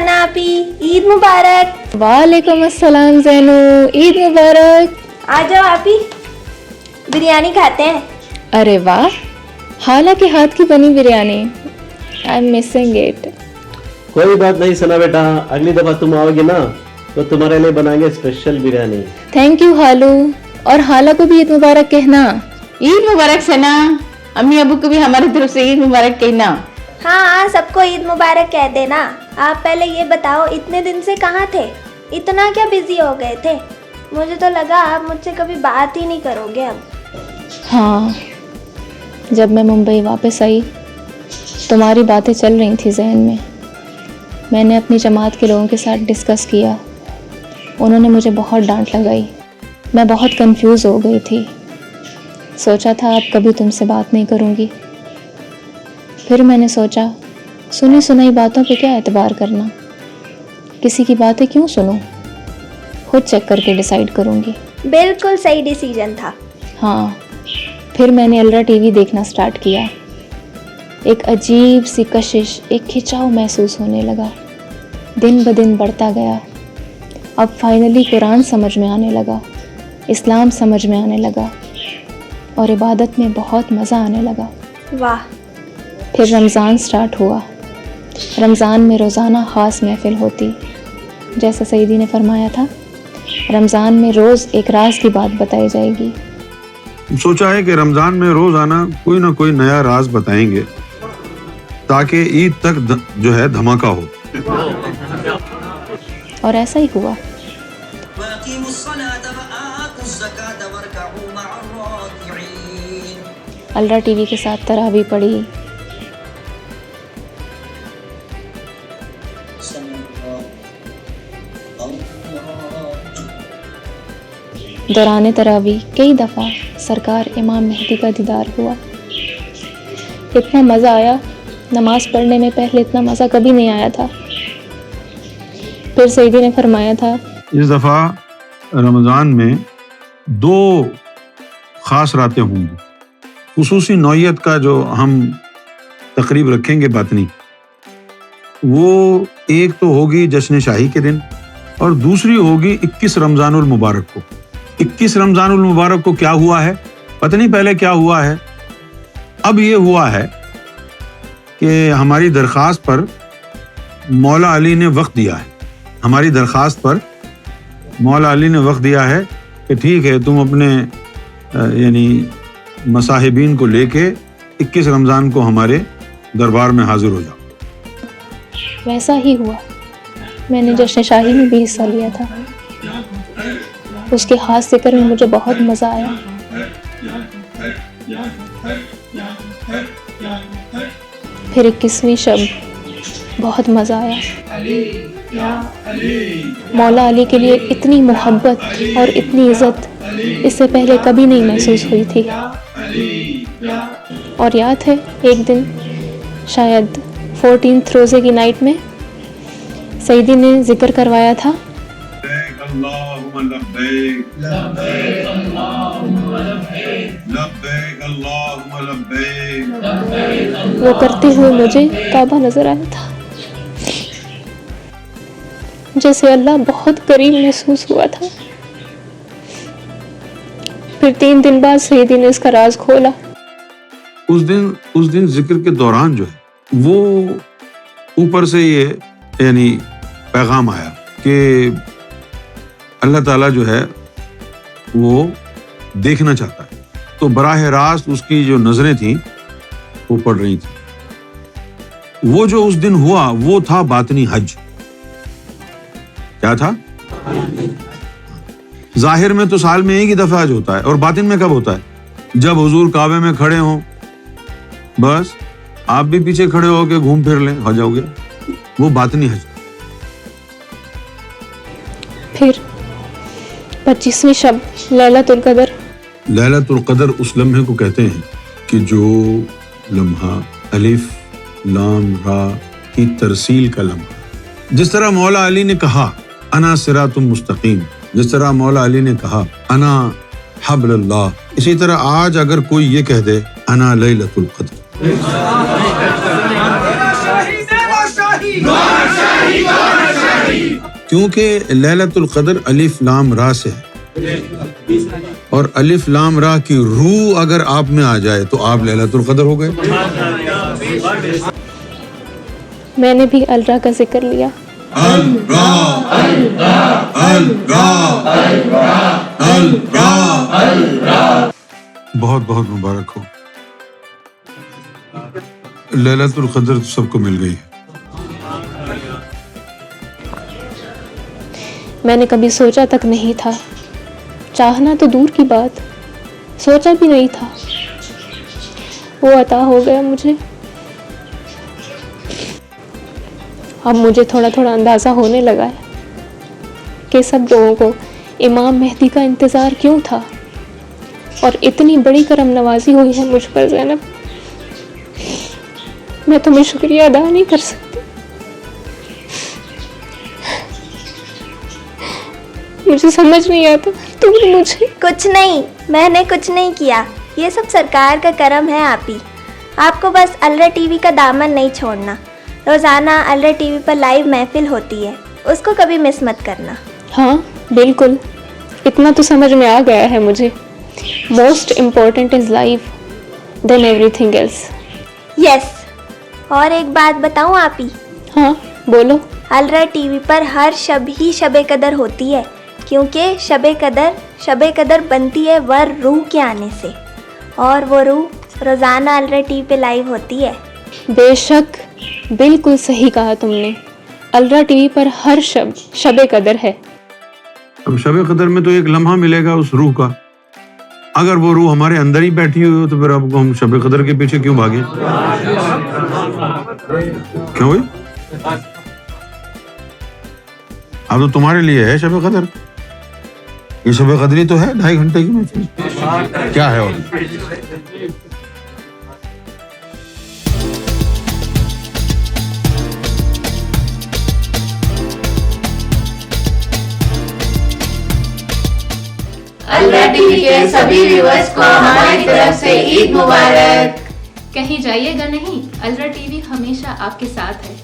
सना आपी, ईद मुबारक। वालेकुम अस्सलाम ज़ैनू, ईद मुबारक। आ जाओ आपी, बिरयानी खाते हैं। अरे वाह, हाला के हाथ की बनी biryani, I am missing it. कोई बात नहीं सना बेटा, अगली दफा तुम आओगे ना तो तुम्हारे लिए बनाएंगे स्पेशल बिरयानी। थैंक यू हालू, और हाला को भी ईद मुबारक कहना। ईद मुबारक सना, अम्मी अबू को भी हमारी तरफ से ईद मुबारक कहना। हाँ, सबको ईद मुबारक कह देना। आप पहले ये बताओ, इतने दिन से कहाँ थे? इतना क्या बिजी हो गए थे? मुझे तो लगा आप मुझसे कभी बात ही नहीं करोगे अब। हाँ, जब मैं मुंबई वापस आई तुम्हारी बातें चल रही थी जहन में। मैंने अपनी जमात के लोगों के साथ डिस्कस किया, उन्होंने मुझे बहुत डांट लगाई। मैं बहुत कंफ्यूज हो गई थी, सोचा था अब कभी तुमसे बात नहीं करूँगी। फिर मैंने सोचा सुनी सुनाई बातों पे क्या एतबार करना, किसी की बातें क्यों सुनूं, खुद चेक करके डिसाइड करूँगी। बिल्कुल सही डिसीजन था। हाँ, फिर मैंने अलरा टीवी देखना स्टार्ट किया। एक अजीब सी कशिश, एक खिंचाव महसूस होने लगा, दिन ब दिन बढ़ता गया। अब फाइनली कुरान समझ में आने लगा, इस्लाम समझ में आने लगा, और इबादत में बहुत मज़ा आने लगा। वाह। फिर रमज़ान स्टार्ट हुआ। रमज़ान में रोज़ाना ख़ास महफ़िल होती, जैसा सईदी ने फरमाया था, रमज़ान में रोज़ एक राज की बात बताई जाएगी। सोचा है कि रमज़ान में रोज़ आना कोई ना कोई नया राज बताएंगे ताकि ईद तक जो है धमाका हो। और ऐसा ही हुआ। अलरा टीवी के साथ तरावी पढ़ी, दौरान तरावी कई दफ़ा सरकार इमाम मेहदी का दीदार हुआ। इतना मज़ा आया, नमाज पढ़ने में पहले इतना मज़ा कभी नहीं आया था। फिर सईदी ने फरमाया था, इस दफ़ा रमज़ान में 2 ख़ास रातें होंगी, खुसूसी नौइयत का जो हम तकरीब रखेंगे बातनी, वो एक तो होगी जश्न शाही के दिन और दूसरी होगी 21 रमज़ानुल मुबारक को। 21 रमज़ानुल मुबारक को क्या हुआ है पता नहीं, पहले क्या हुआ है। अब ये हुआ है कि हमारी दरख्वास्त पर मौला अली ने वक्त दिया है, हमारी दरख्वास्त पर मौला अली ने वक्त दिया है कि ठीक है तुम अपने यानी मसाहिबीन को लेके 21 रमज़ान को हमारे दरबार में हाजिर हो जाओ। वैसा ही हुआ। मैंने जश्न शाही में भी हिस्सा लिया था। उसके खास जिक्र में मुझे बहुत मज़ा आया। फिर 21वीं शब बहुत मज़ा आया। मौला अली के लिए इतनी मोहब्बत और इतनी इज़्ज़त इससे पहले कभी नहीं महसूस हुई थी। और याद है एक दिन शायद 14th रोज़े की नाइट में सईदी ने जिक्र करवाया था, वो करते हुए मुझे काबा नजर आया था, जैसे अल्लाह बहुत करीब महसूस हुआ था। फिर 3 दिन बाद सईदी ने इसका राज खोला। उस दिन जिक्र के दौरान जो है वो ऊपर से ये यानी पैगाम आया कि अल्लाह ताला जो है वो देखना चाहता है, तो बराह रास्त उसकी जो नजरें थी वो पड़ रही थी। वो जो उस दिन हुआ वो था बातनी हज। क्या था? जाहिर में तो साल में एक ही दफा हज होता है, और बातिन में कब होता है? जब हुजूर काबे में खड़े हों, बस आप भी पीछे खड़े होके घूम फिर लें, हज हो गया। वो बातनी हज। फिर 25वीं शब लैलतुल क़द्र। लैलतुल क़द्र उस लम्हे को कहते हैं कि जो लम्हा अलिफ लाम रा की तरसील का लम्हा। जिस तरह मौला अली ने कहा अना सिरातुम मुस्तकीम, जिस तरह मौला अली ने कहा अना हब्लुल्लाह, इसी तरह आज अगर कोई ये कह दे अना लैलतुल क़द्र, کیونکہ لیلۃ القدر الف لام را سے ہے، اور الف لام را کی روح اگر آپ میں آ جائے تو آپ لیلۃ القدر ہو گئے۔ میں نے بھی الرا کا ذکر لیا۔ بہت بہت مبارک ہو، لیلۃ القدر تو سب کو مل گئی ہے۔ میں نے کبھی سوچا تک نہیں تھا، چاہنا تو دور کی بات، سوچا بھی نہیں تھا، وہ عطا ہو گیا مجھے۔ اب مجھے تھوڑا تھوڑا اندازہ ہونے لگا ہے کہ سب لوگوں کو امام مہدی کا انتظار کیوں تھا، اور اتنی بڑی کرم نوازی ہوئی ہے مجھ پر زینب، میں تمہیں شکریہ ادا نہیں کر سکتی۔ مجھے سمجھ نہیں آتا تم نے مجھے۔ کچھ نہیں، میں نے کچھ نہیں کیا، یہ سب سرکار کا کرم ہے آپ ہی۔ آپ کو بس الرا ٹی وی کا دامن نہیں چھوڑنا، روزانہ الرا ٹی وی پر لائیو محفل ہوتی ہے، اس کو کبھی مس مت کرنا۔ ہاں بالکل، اتنا تو سمجھ میں آ گیا ہے مجھے، most important is life then everything else. Yes, اور ایک بات بتاؤں آپ ہی، ہاں بولو۔ الرا ٹی وی پر ہر شب ہی شب قدر ہوتی ہے، کیونکہ شب قدر بنتی ہے ور روح کے آنے سے، اور وہ روح روزانہ الرا ٹی وی پہ لائیو ہوتی ہے۔ بے شک، بالکل صحیح کہا تم نے، الرا ٹی وی پر ہر شب قدر ہے۔ اب شب قدر میں تو ایک لمحہ ملے گا اس روح کا، اگر وہ روح ہمارے اندر ہی بیٹھی ہوئی ہو تو پھر اب ہم شب قدر کے پیچھے کیوں بھاگیں؟ کیوں ہوئی؟ اب تو تمہارے لیے ہے شب قدر، یہ شب قدری تو ہے 2.5 گھنٹے کی محفل، کیا ہے اور؟ الرا ٹی وی کے سبھی ویورز کو ہماری طرف سے عید مبارک۔ کہیں جائیے گا نہیں، الرا ٹی وی ہمیشہ آپ کے ساتھ ہے۔